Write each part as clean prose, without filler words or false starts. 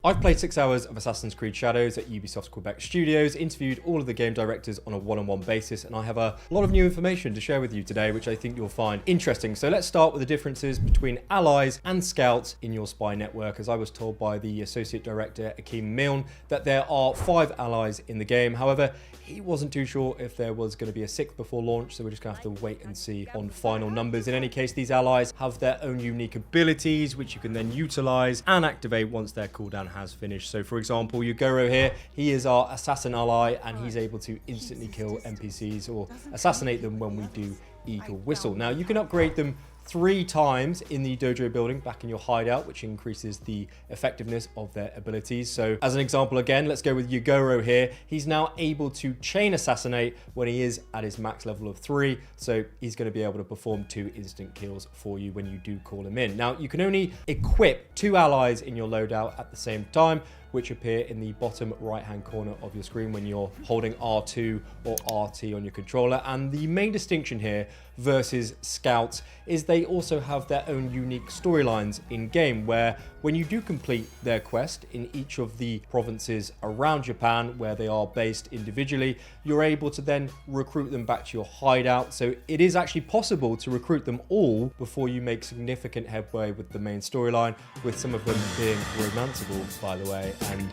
I've played 6 hours of Assassin's Creed Shadows at Ubisoft Quebec studios, interviewed all of the game directors on a one-on-one basis, and I have a lot of new information to share with you today, which I think you'll find interesting. So let's start with the differences between allies and scouts in your spy network. As I was told by the Associate Director, Akeem Milne, that there are 5 allies in the game. However, he wasn't too sure if there was going to be a 6th before launch, so we're just going to have to wait and see on final numbers. In any case, these allies have their own unique abilities, which you can then utilize and activate once their cooldown has finished. So for example, Yugoro here, he is our assassin ally, and he's able to instantly kill NPCs or assassinate them when we do Eagle Whistle. Now, you can upgrade them 3 times in the dojo building back in your hideout, which increases the effectiveness of their abilities. So as an example again, let's go with Yugoro here. He's now able to chain assassinate when he is at his max level of 3. So he's going to be able to perform 2 instant kills for you when you do call him in. Now, you can only equip 2 allies in your loadout at the same time, which appear in the bottom right hand corner of your screen when you're holding R2 or RT on your controller. And the main distinction here versus scouts is they also have their own unique storylines in game, where when you do complete their quest in each of the provinces around Japan where they are based individually, you're able to then recruit them back to your hideout. So it is actually possible to recruit them all before you make significant headway with the main storyline, with some of them being romanceable, by the way. And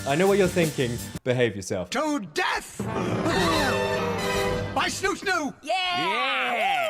I know what you're thinking. Behave yourself. To death! By Snoo Snoo! Yeah!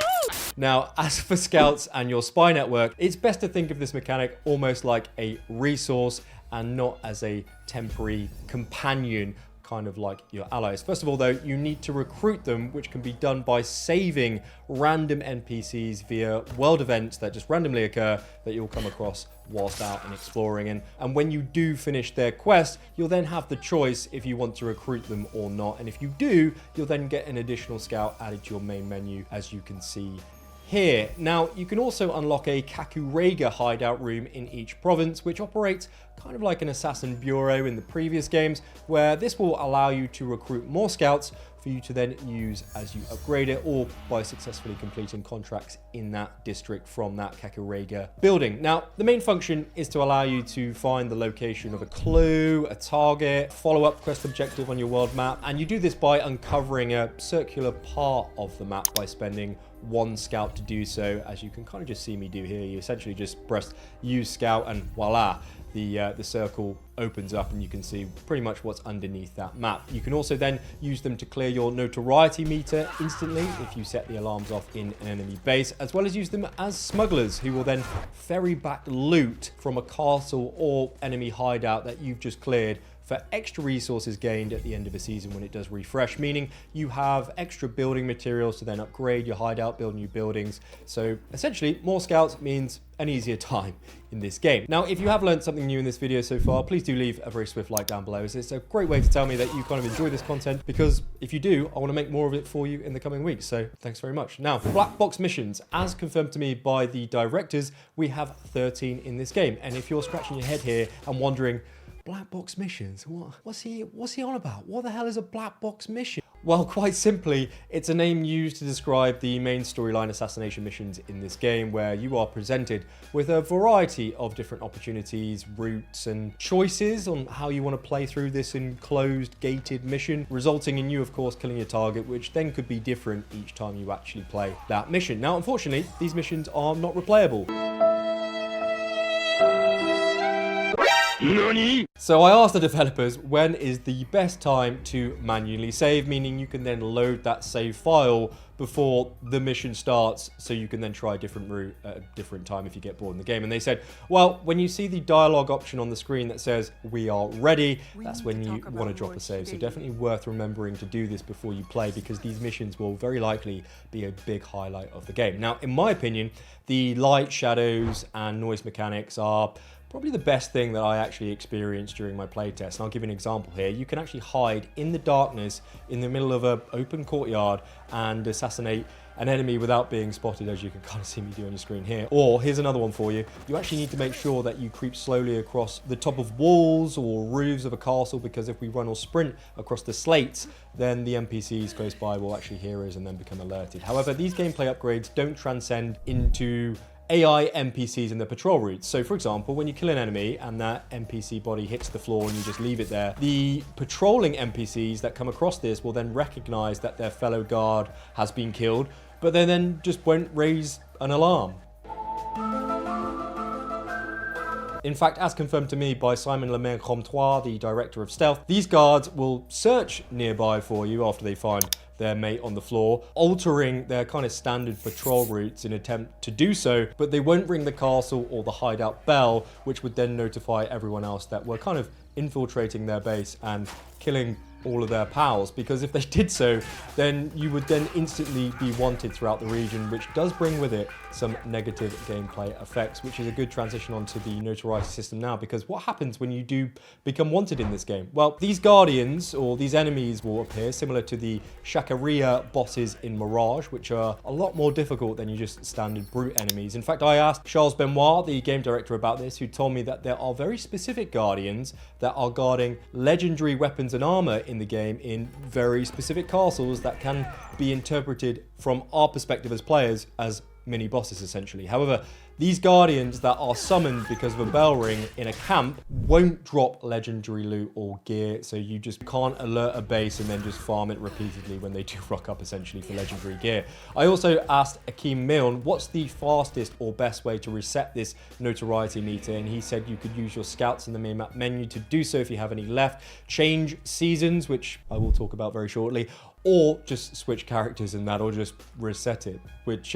Now, as for scouts and your spy network, it's best to think of this mechanic almost like a resource and not as a temporary companion, kind of like your allies. First of all, though, you need to recruit them, which can be done by saving random NPCs via world events that just randomly occur that you'll come across whilst out and exploring. And when you do finish their quest, you'll then have the choice if you want to recruit them or not. And if you do, you'll then get an additional scout added to your main menu, as you can see here. Now, you can also unlock a Kakurega hideout room in each province, which operates kind of like an assassin bureau in the previous games, where this will allow you to recruit more scouts for you to then use as you upgrade it, or by successfully completing contracts in that district from that Kakurega building. Now, the main function is to allow you to find the location of a clue, a target, follow-up quest objective on your world map, and you do this by uncovering a circular part of the map by spending 1 scout to do so. As you can kind of just see me do here, you essentially just press use scout and voila, the circle opens up and you can see pretty much what's underneath that map. You can also then use them to clear your notoriety meter instantly if you set the alarms off in an enemy base, as well as use them as smugglers who will then ferry back loot from a castle or enemy hideout that you've just cleared for extra resources gained at the end of a season when it does refresh, meaning you have extra building materials to then upgrade your hideout, build new buildings. So essentially, more scouts means an easier time in this game. Now, if you have learned something new in this video so far, please do leave a very swift like down below, as it's a great way to tell me that you kind of enjoy this content, because if you do, I want to make more of it for you in the coming weeks. So thanks very much. Now, black box missions, as confirmed to me by the directors, we have 13 in this game. And if you're scratching your head here and wondering, black box missions? What's he on about? What the hell is a black box mission? Well, quite simply, it's a name used to describe the main storyline assassination missions in this game, where you are presented with a variety of different opportunities, routes, and choices on how you want to play through this enclosed, gated mission, resulting in you, of course, killing your target, which then could be different each time you actually play that mission. Now, unfortunately, these missions are not replayable. Nani? So I asked the developers, when is the best time to manually save, meaning you can then load that save file before the mission starts, so you can then try a different route at a different time if you get bored in the game. And they said, well, when you see the dialogue option on the screen that says we are ready, that's when you want to drop a save. So definitely worth remembering to do this before you play, because these missions will very likely be a big highlight of the game. Now, in my opinion, the light, shadows, and noise mechanics are probably the best thing that I actually experienced during my playtest. And I'll give you an example here. You can actually hide in the darkness in the middle of an open courtyard and assassinate an enemy without being spotted, as you can kind of see me do on your screen here. Or here's another one for you. You actually need to make sure that you creep slowly across the top of walls or roofs of a castle, because if we run or sprint across the slates, then the NPCs close by will actually hear us and then become alerted. However, these gameplay upgrades don't transcend into AI NPCs in the patrol routes. So for example, when you kill an enemy and that NPC body hits the floor and you just leave it there, the patrolling NPCs that come across this will then recognize that their fellow guard has been killed, but they then just won't raise an alarm. In fact, as confirmed to me by Simon Lemaire-Comtois, the director of Stealth, these guards will search nearby for you after they find their mate on the floor, altering their kind of standard patrol routes in an attempt to do so, but they won't ring the castle or the hideout bell, which would then notify everyone else that we're kind of infiltrating their base and killing all of their pals, because if they did so, then you would then instantly be wanted throughout the region, which does bring with it some negative gameplay effects, which is a good transition onto the notoriety system now, because what happens when you do become wanted in this game? Well, these guardians or these enemies will appear similar to the Shakaria bosses in Mirage, which are a lot more difficult than your just standard brute enemies. In fact, I asked Charles Benoit, the game director, about this, who told me that there are very specific guardians that are guarding legendary weapons and armor in the game in very specific castles that can be interpreted from our perspective as players as mini bosses essentially. However, these guardians that are summoned because of a bell ring in a camp won't drop legendary loot or gear, so you just can't alert a base and then just farm it repeatedly when they do rock up essentially for legendary gear. I also asked Akeem Milne what's the fastest or best way to reset this notoriety meter, and he said you could use your scouts in the main map menu to do so if you have any left, change seasons, which I will talk about very shortly, or just switch characters in that, or just reset it, which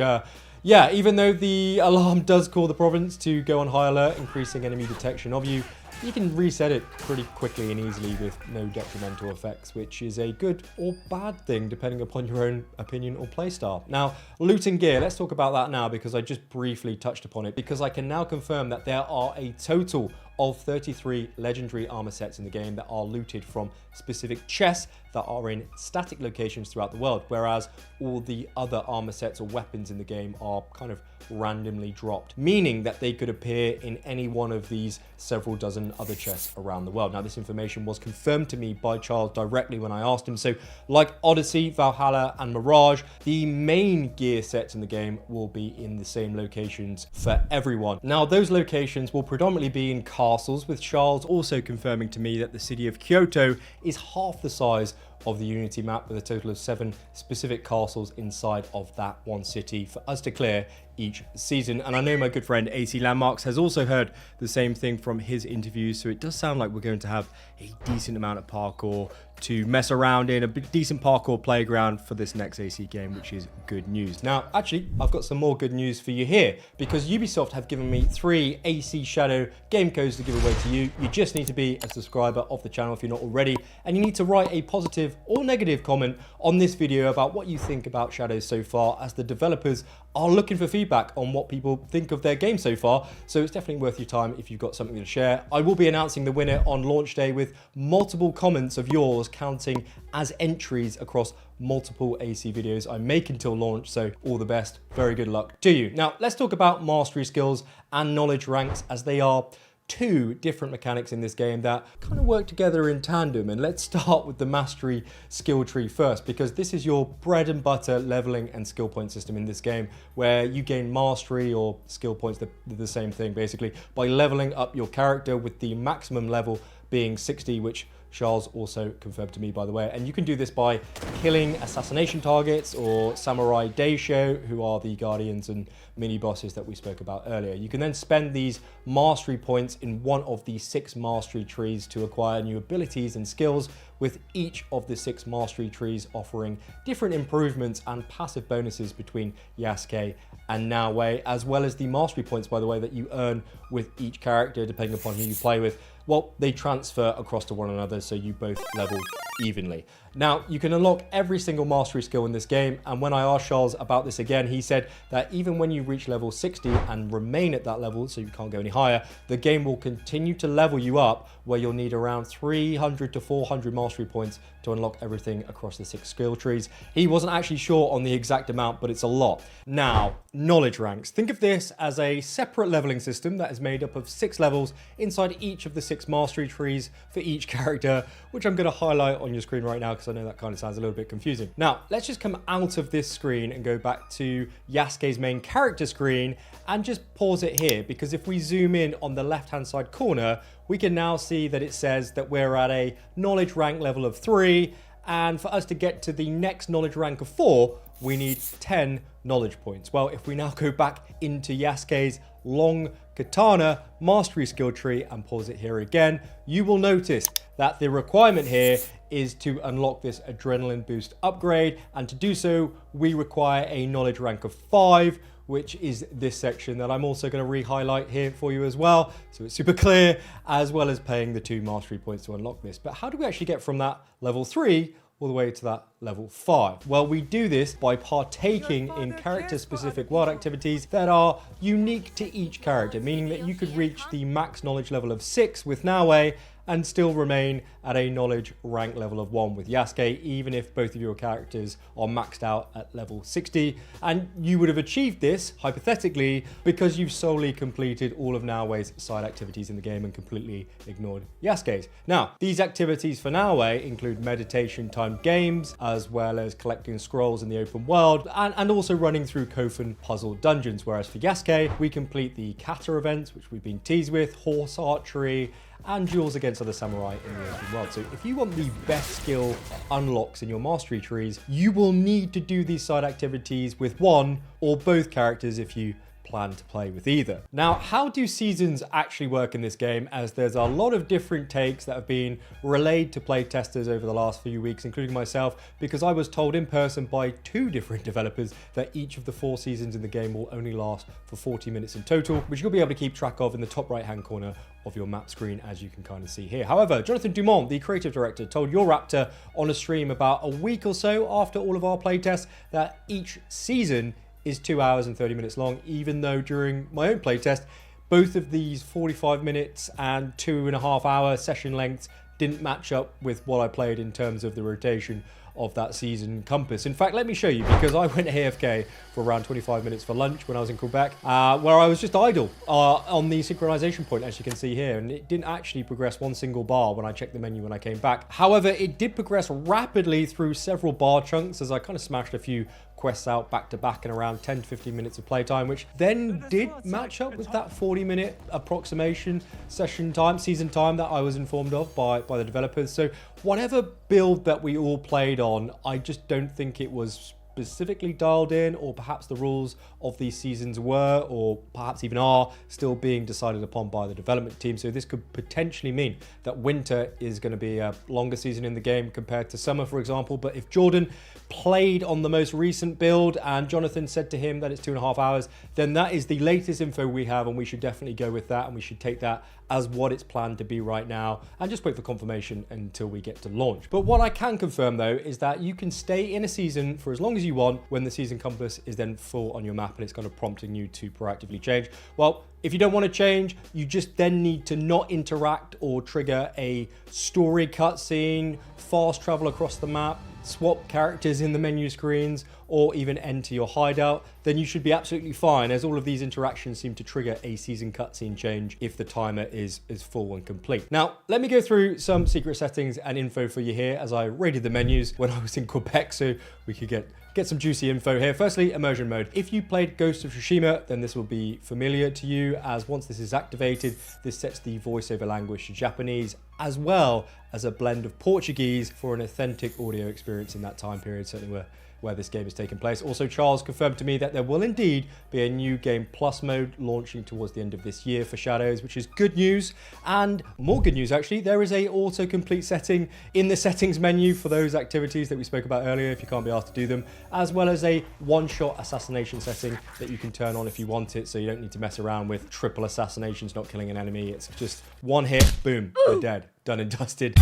yeah, even though the alarm does call the province to go on high alert, increasing enemy detection of you, you can reset it pretty quickly and easily with no detrimental effects, which is a good or bad thing depending upon your own opinion or playstyle. Now, loot and gear, let's talk about that now, because I just briefly touched upon it, because I can now confirm that there are a total of 33 legendary armor sets in the game that are looted from specific chests that are in static locations throughout the world, whereas all the other armor sets or weapons in the game are kind of randomly dropped, meaning that they could appear in any one of these several dozen other chests around the world. Now, this information was confirmed to me by Charles directly when I asked him. So like Odyssey, Valhalla and Mirage, the main gear sets in the game will be in the same locations for everyone. Now, those locations will predominantly be in castles, with Charles also confirming to me that the city of Kyoto is half the size of the Unity map, with a total of 7 specific castles inside of that one city for us to clear each season. And I know my good friend AC Landmarks has also heard the same thing from his interviews, so it does sound like we're going to have a decent amount of parkour to mess around in, a decent parkour playground for this next AC game, which is good news. Now, actually, I've got some more good news for you here, because Ubisoft have given me 3 AC Shadow game codes to give away to you. You just need to be a subscriber of the channel if you're not already, and you need to write a positive or negative comment on this video about what you think about Shadows so far, as the developers are looking for feedback on what people think of their game so far, so it's definitely worth your time if you've got something to share. I will be announcing the winner on launch day, with multiple comments of yours counting as entries across multiple AC videos I make until launch, so all the best, very good luck to you. Now, let's talk about mastery skills and knowledge ranks, as they are 2 different mechanics in this game that kind of work together in tandem. And let's start with the mastery skill tree first, because this is your bread and butter leveling and skill point system in this game, where you gain mastery or skill points, the same thing basically, by leveling up your character, with the maximum level being 60, which Charles also confirmed to me, by the way. And you can do this by killing assassination targets or samurai daisho, who are the guardians and mini bosses that we spoke about earlier. You can then spend these mastery points in one of the 6 mastery trees to acquire new abilities and skills, with each of the 6 mastery trees offering different improvements and passive bonuses between Yasuke and Naoe, as well as the mastery points, by the way, that you earn with each character depending upon who you play with. Well, they transfer across to one another, so you both level evenly. Now, you can unlock every single mastery skill in this game, and when I asked Charles about this again, he said that even when you reach level 60 and remain at that level, so you can't go any higher, the game will continue to level you up, where you'll need around 300 to 400 mastery points to unlock everything across the 6 skill trees. He wasn't actually sure on the exact amount, but it's a lot. Now, knowledge ranks. Think of this as a separate leveling system that is made up of 6 levels inside each of the 6 mastery trees for each character, which I'm going to highlight on your screen right now because because I know that kind of sounds a little bit confusing. Now, let's just come out of this screen and go back to Yasuke's main character screen and just pause it here, because if we zoom in on the left-hand side corner, we can now see that it says that we're at a knowledge rank level of 3, and for us to get to the next knowledge rank of 4, we need 10 knowledge points. Well, if we now go back into Yasuke's long katana mastery skill tree and pause it here again, you will notice that the requirement here is to unlock this adrenaline boost upgrade, and to do so we require a knowledge rank of 5, which is this section that I'm also going to re-highlight here for you as well, so it's super clear, as well as paying the 2 mastery points to unlock this. But how do we actually get from that level 3 all the way to that level 5? Well, we do this by partaking in character-specific world activities that are unique to each character, meaning that you could reach the max knowledge level of 6 with Naoe and still remain at a knowledge rank level of 1 with Yasuke, even if both of your characters are maxed out at level 60. And you would have achieved this, hypothetically, because you've solely completed all of Naoe's side activities in the game and completely ignored Yasuke's. Now, these activities for Naoe include meditation-timed games, as well as collecting scrolls in the open world, and also running through Kofun puzzle dungeons, whereas for Yasuke, we complete the kata events, which we've been teased with, horse archery, and duels against other samurai in the open world. So if you want the best skill unlocks in your mastery trees, you will need to do these side activities with one or both characters if you plan to play with either. Now, how do seasons actually work in this game, as there's a lot of different takes that have been relayed to play testers over the last few weeks, including myself, because I was told in person by 2 different developers that each of the 4 seasons in the game will only last for 40 minutes in total, which you'll be able to keep track of in the top right hand corner of your map screen, as you can kind of see here. However, Jonathan Dumont, the creative director, told Your Raptor on a stream about a week or so after all of our playtests that each season is 2 hours and 30 minutes long, even though during my own playtest, both of these 45 minutes and 2.5 hour session lengths didn't match up with what I played in terms of the rotation of that season compass. In fact, let me show you, because I went AFK for around 25 minutes for lunch when I was in Quebec, where I was just idle on the synchronization point, as you can see here, and it didn't actually progress one single bar when I checked the menu when I came back. However, it did progress rapidly through several bar chunks as I kind of smashed a few quests out back to back in around 10 to 15 minutes of playtime, which then did match up with that 40-minute approximation season time that I was informed of by the developers. So whatever build that we all played on, I just don't think it was specifically dialed in, or perhaps the rules of these seasons were, or perhaps even are, still being decided upon by the development team. So this could potentially mean that winter is going to be a longer season in the game compared to summer, for example. But if Jordan played on the most recent build and Jonathan said to him that it's 2.5 hours, then that is the latest info we have, and we should definitely go with that, and we should take that as what it's planned to be right now, and just wait for confirmation until we get to launch. But what I can confirm though is that you can stay in a season for as long as you want when the season compass is then full on your map and it's kind of prompting you to proactively change. Well, if you don't want to change, you just then need to not interact or trigger a story cutscene, fast travel across the map, swap characters in the menu screens, or even enter your hideout. Then you should be absolutely fine, as all of these interactions seem to trigger a season cutscene change if the timer is full and complete. Now, let me go through some secret settings and info for you here, as I raided the menus when I was in Quebec, so we could get some juicy info here. Firstly, immersion mode. If you played Ghost of Tsushima, then this will be familiar to you, as once this is activated, this sets the voiceover language to Japanese, as well as a blend of Portuguese for an authentic audio experience in that time period, certainly where this game is taking place. Also, Charles confirmed to me that there will indeed be a new Game Plus mode launching towards the end of this year for Shadows, which is good news. And more good news, actually, there is a autocomplete setting in the settings menu for those activities that we spoke about earlier if you can't be asked to do them, as well as a one-shot assassination setting that you can turn on if you want it, so you don't need to mess around with triple assassinations, not killing an enemy. It's just one hit, boom, they're dead, done and dusted.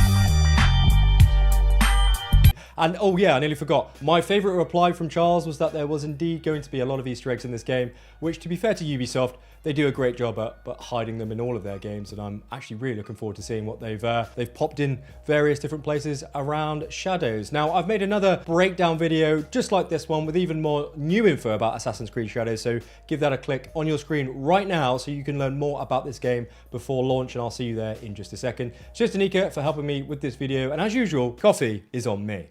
And oh yeah, I nearly forgot. My favorite reply from Charles was that there was indeed going to be a lot of Easter eggs in this game, which, to be fair to Ubisoft, they do a great job at hiding them in all of their games, and I'm actually really looking forward to seeing what they've popped in various different places around Shadows. Now, I've made another breakdown video just like this one with even more new info about Assassin's Creed Shadows, so give that a click on your screen right now so you can learn more about this game before launch, and I'll see you there in just a second. Cheers to Nika for helping me with this video, and as usual, coffee is on me.